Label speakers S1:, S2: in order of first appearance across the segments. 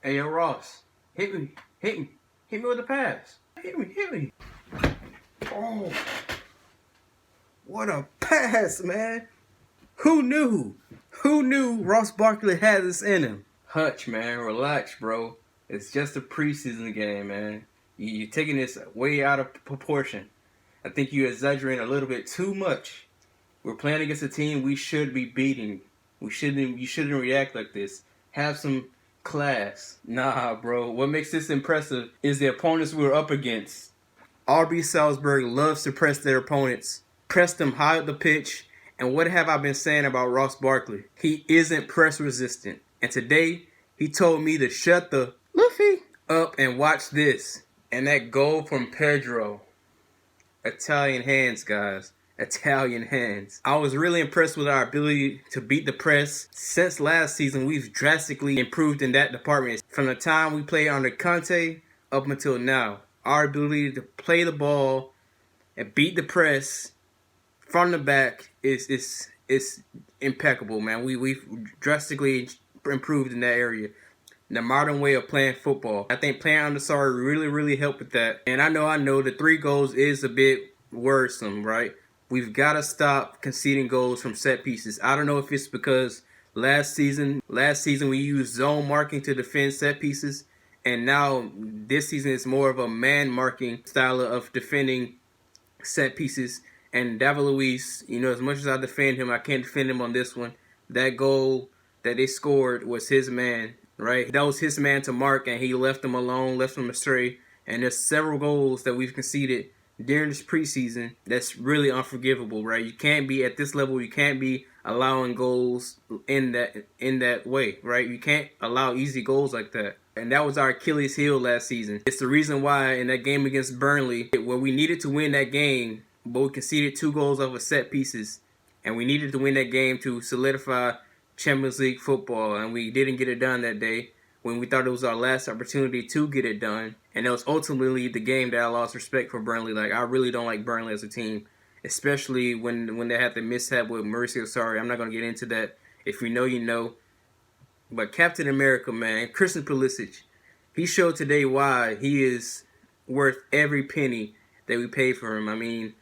S1: Hey, yo, Ross, hit me, hit me, hit me with a pass. Hit me, hit me. Oh, what a pass, man. Who knew? Who knew Ross Barkley had this in him? Hutch, man, relax, bro. It's just a preseason game, man. You're taking this way out of proportion. I think you're exaggerating a little bit too much. We're playing against a team we should be beating. You shouldn't react like this. Have some class. Nah, bro. What makes this impressive is the opponents we're up against. Rb Salzburg loves to press their opponents, press them high up the pitch. And what have I been saying about Ross Barkley? He isn't press resistant. And today, he told me to shut the Luffy up and watch this. And that goal from Pedro. Italian hands, guys. Italian hands. I was really impressed with our ability to beat the press. Since last season, we've drastically improved in that department. From the time we played under Conte up until now, our ability to play the ball and beat the press from the back is impeccable, man. We've drastically improved in that area. The modern way of playing football. I think playing under Sarri really helped with that. And I know the 3 goals is a bit worrisome, right? We've got to stop conceding goals from set pieces. I don't know if it's because last season we used zone marking to defend set pieces, and now this season it's more of a man marking style of defending set pieces. And David Luiz, as much as I defend him, I can't defend him on this one. That goal that they scored was his man, right? That was his man to mark, and he left him alone, left him astray. And there's several goals that we've conceded during this preseason that's really unforgivable, right? You can't be at this level. You can't be allowing goals in that way, right? You can't allow easy goals like that. And that was our Achilles heel last season. It's the reason why in that game against Burnley, where we needed to win that game, but we conceded 2 goals off of set pieces, and we needed to win that game to solidify Champions League football, and we didn't get it done that day when we thought it was our last opportunity to get it done. And that was ultimately the game that I lost respect for Burnley. Like, I really don't like Burnley as a team, especially when they had the mishap with Mauricio Sarri. I'm not going to get into that. If you know, you know. But Captain America, man, Christian Pulisic, he showed today why he is worth every penny that we paid for him. I mean,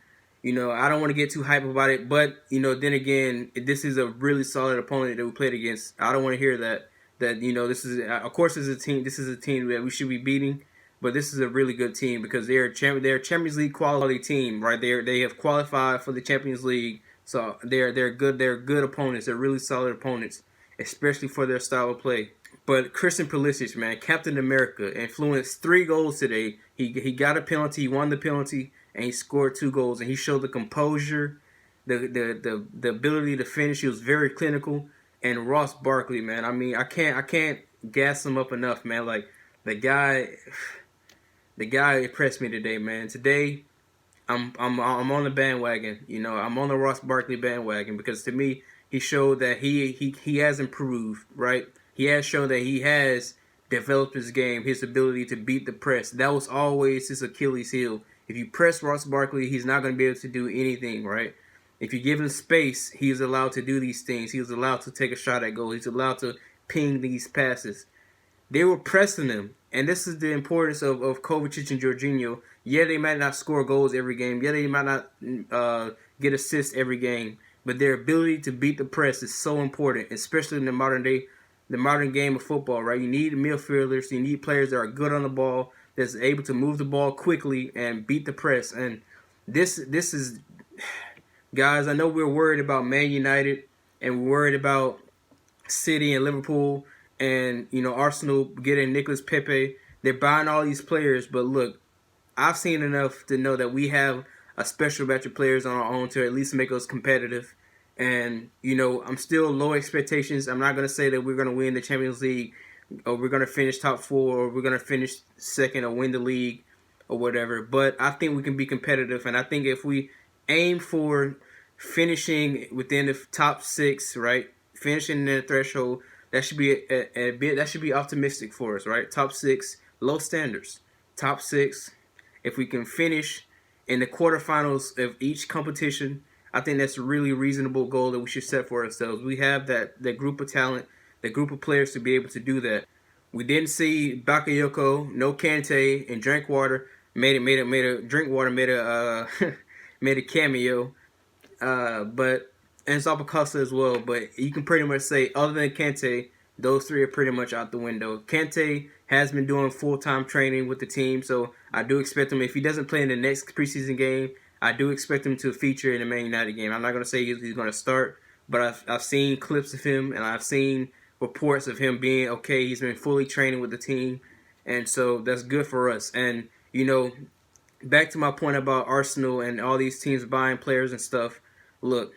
S1: I don't want to get too hype about it, but, then again, this is a really solid opponent that we played against. I don't want to hear that, this is, of course, this is a team that we should be beating, but this is a really good team because they're a Champions League quality team, right? They have qualified for the Champions League, so they're good opponents. They're really solid opponents, especially for their style of play. But Christian Pulisic, man, Captain America, influenced 3 goals today. He got a penalty, he won the penalty, and he scored 2 goals. And he showed the composure, the ability to finish. He was very clinical. And Ross Barkley, man, I mean, I can't gas him up enough, man. Like, the guy impressed me today, man. Today, I'm on the bandwagon. I'm on the Ross Barkley bandwagon because to me, he showed that he has improved, right? He has shown that he has developed his game, his ability to beat the press. That was always his Achilles heel. If you press Ross Barkley, he's not going to be able to do anything, right? If you give him space, he's allowed to do these things. He's allowed to take a shot at goal. He's allowed to ping these passes. They were pressing him. And this is the importance of Kovacic and Jorginho. Yeah, they might not score goals every game. Yeah, they might not get assists every game. But their ability to beat the press is so important, especially in the modern game of football, right? You need midfielders. You need players that are good on the ball, that's able to move the ball quickly and beat the press. And this is, guys, I know we're worried about Man United and we're worried about City and Liverpool and, Arsenal getting Nicolas Pepe. They're buying all these players, but look, I've seen enough to know that we have a special batch of players on our own to at least make us competitive. And, I'm still low expectations. I'm not going to say that we're going to win the Champions League or we're going to finish top 4 or we're going to finish second or win the league or whatever. But I think we can be competitive. And I think if we aim for finishing within the top 6, right, finishing in the threshold, that should be a bit. That should be optimistic for us, right? Top 6, low standards. Top 6. If we can finish in the quarterfinals of each competition, I think that's a really reasonable goal that we should set for ourselves. We have that group of talent, that group of players to be able to do that. We didn't see Bakayoko, no Kante, and Drinkwater made a made a cameo. But and Zappacosta as well. But you can pretty much say, other than Kante, those three are pretty much out the window. Kante has been doing full-time training with the team, so I do expect him, if he doesn't play in the next preseason game, I do expect him to feature in the Man United game. I'm not going to say he's going to start, but I've seen clips of him, and I've seen reports of him being okay. He's been fully training with the team, and so that's good for us. And, you know, back to my point about Arsenal and all these teams buying players and stuff, look,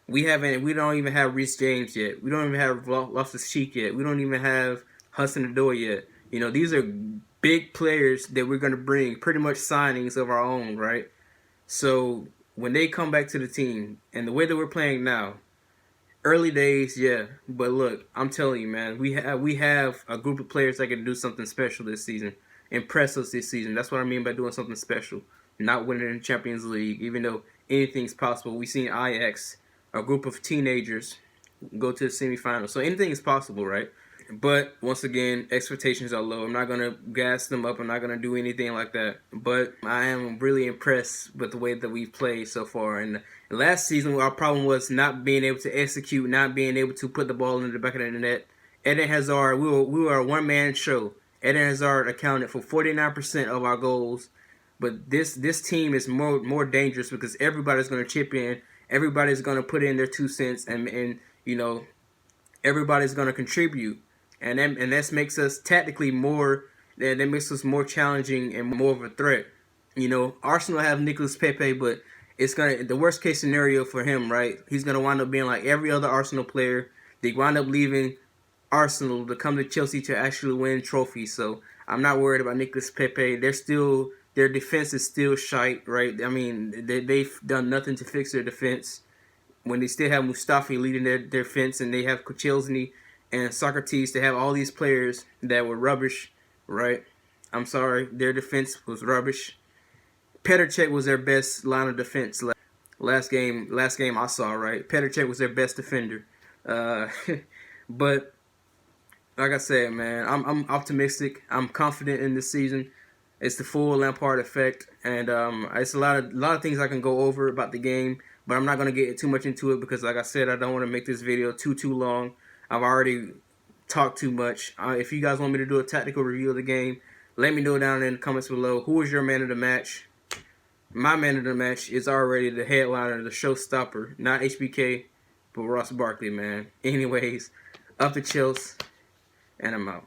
S1: we don't even have Reece James yet. We don't even have Loftus-Cheek yet. We don't even have Hudson-Odoi yet. You know, these are big players that we're going to bring, pretty much signings of our own, right? So when they come back to the team, and the way that we're playing now, early days, yeah. But look, I'm telling you, man, we have a group of players that can do something special this season, impress us this season. That's what I mean by doing something special. Not winning the Champions League, even though anything's possible. We've seen Ajax, a group of teenagers, go to the semifinals. So anything is possible, right? But once again, expectations are low. I'm not going to gas them up. I'm not going to do anything like that. But I am really impressed with the way that we've played so far. And last season, our problem was not being able to execute, not being able to put the ball in the back of the net. Eden Hazard, we were a one-man show. Eden Hazard accounted for 49% of our goals. But this team is more dangerous because everybody's going to chip in. Everybody's going to put in their 2 cents. And you know, everybody's going to contribute. And that makes us tactically that makes us more challenging and more of a threat. You know, Arsenal have Nicolas Pepe, but the worst case scenario for him, right? He's gonna wind up being like every other Arsenal player. They wind up leaving Arsenal to come to Chelsea to actually win trophies. So I'm not worried about Nicolas Pepe. Their defense is still shite, right? I mean, they've done nothing to fix their defense when they still have Mustafi leading their defense, and they have Koscielny and Socrates to have all these players that were rubbish, right? I'm sorry, their defense was rubbish. Petr Cech was their best line of defense last game I saw, right? Petr Cech was their best defender. But like I said, man, I'm optimistic. I'm confident in this season. It's the full Lampard effect, and it's a lot of things I can go over about the game, but I'm not gonna get too much into it because, like I said, I don't want to make this video too long. I've already talked too much. If you guys want me to do a tactical review of the game, let me know down in the comments below. Who is your man of the match? My man of the match is already the headliner, the showstopper. Not HBK, but Ross Barkley, man. Anyways, up the Chills, and I'm out.